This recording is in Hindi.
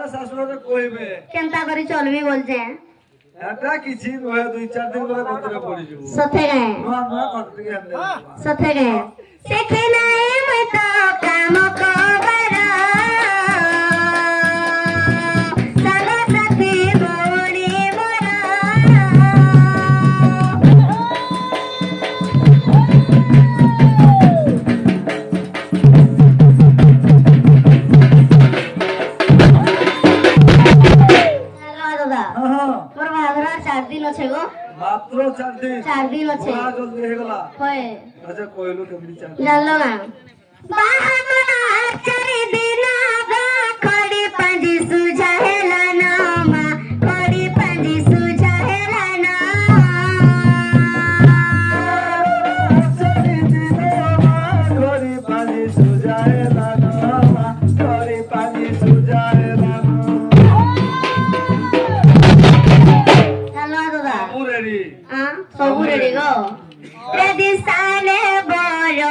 सारे शासुर कहबे केनता करी चलबी बोलजे एटा किछि होय 2-4 दिन गले कोतरे पड़ी जबो सथे गए नुआ नुआ करते के सथे गए सेखे नाए मैं तो काम को बरा साला साथी बोली मोरा अच्छे गो मात्र 4 दिन अच्छे बड़ा जल्दी हे गला होय अच्छा कोइलो केमदी 4 दिन जानलो ना बाहमना 4 दिन गा खड़ी पंजी सुझाहेला ना मा खड़ी पंजी सुझाहेला ना 4 दिन खड़ी पंजी सुझाहेला ना मा खड़ी पंजी सुझाहेला सब रेडी गो रेडी साले बोलो